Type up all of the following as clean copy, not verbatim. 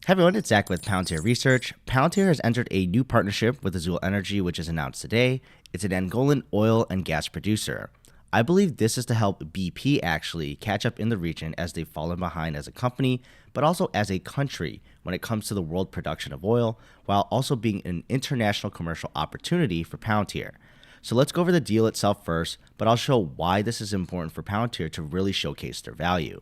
Hey everyone, it's Zach with Palantir Research. Palantir has entered a new partnership with Azul Energy, which is announced today. It's an Angolan oil and gas producer. I believe this is to help BP actually catch up in the region as they've fallen behind as a company, but also as a country when it comes to the world production of oil, while also being an international commercial opportunity for Palantir. So let's go over the deal itself first, but I'll show why this is important for Palantir to really showcase their value.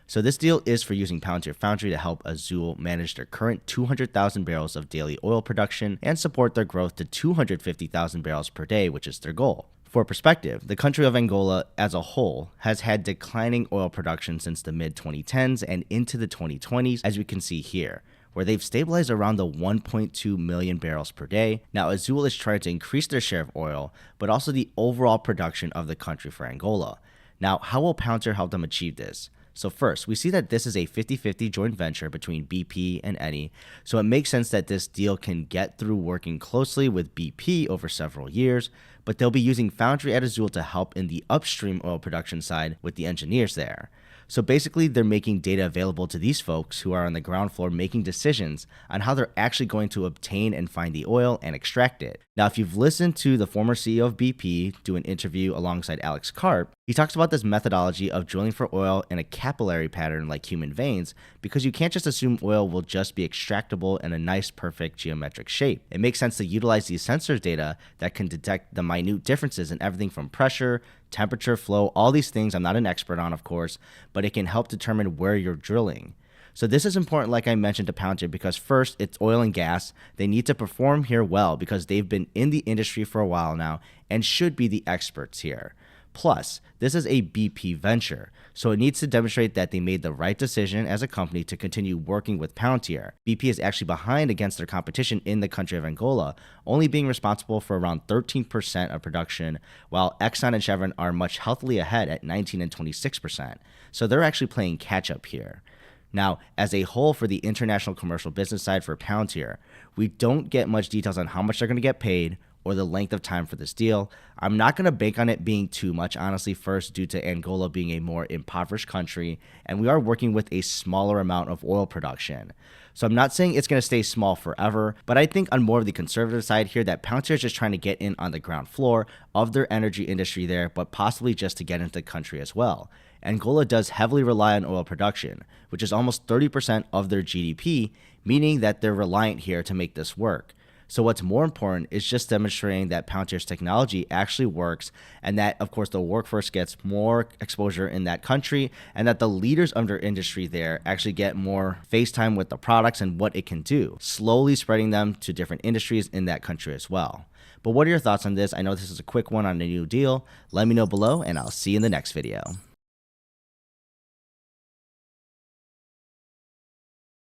So this deal is for using Palantir Foundry to help Azul manage their current 200,000 barrels of daily oil production and support their growth to 250,000 barrels per day, which is their goal. For perspective, the country of Angola as a whole has had declining oil production since the mid-2010s and into the 2020s, as we can see here, where they've stabilized around the 1.2 million barrels per day. Now, Azul is trying to increase their share of oil, but also the overall production of the country for Angola. Now, how will Palantir help them achieve this? So first, we see that this is a 50-50 joint venture between BP and Eni, so it makes sense that this deal can get through working closely with BP over several years, but they'll be using Foundry at Azul to help in the upstream oil production side with the engineers there. So basically, they're making data available to these folks who are on the ground floor making decisions on how they're actually going to obtain and find the oil and extract it. Now, if you've listened to the former CEO of BP do an interview alongside Alex Karp, he talks about this methodology of drilling for oil in a capillary pattern like human veins, because you can't just assume oil will just be extractable in a nice, perfect geometric shape. It makes sense to utilize these sensors data that can detect the minute differences in everything from pressure, temperature, flow, all these things I'm not an expert on, of course, but it can help determine where you're drilling. So this is important, like I mentioned, to Palantir, because first, it's oil and gas. They need to perform here well because they've been in the industry for a while now and should be the experts here. Plus, this is a BP venture, so it needs to demonstrate that they made the right decision as a company to continue working with Palantir. BP is actually behind against their competition in the country of Angola, only being responsible for around 13% of production, while Exxon and Chevron are much healthily ahead at 19 and 26%. So they're actually playing catch up here. Now, as a whole for the international commercial business side for Palantir, we don't get much details on how much they're going to get paid or the length of time for this deal. I'm not going to bank on it being too much, honestly, first due to Angola being a more impoverished country, and we are working with a smaller amount of oil production. So I'm not saying it's going to stay small forever, but I think on more of the conservative side here that Palantir is just trying to get in on the ground floor of their energy industry there, but possibly just to get into the country as well. Angola does heavily rely on oil production, which is almost 30% of their GDP, meaning that they're reliant here to make this work. So what's more important is just demonstrating that Palantir's technology actually works, and that, of course, the workforce gets more exposure in that country, and that the leaders of their industry there actually get more face time with the products and what it can do, slowly spreading them to different industries in that country as well. But what are your thoughts on this? I know this is a quick one on a new deal. Let me know below, and I'll see you in the next video.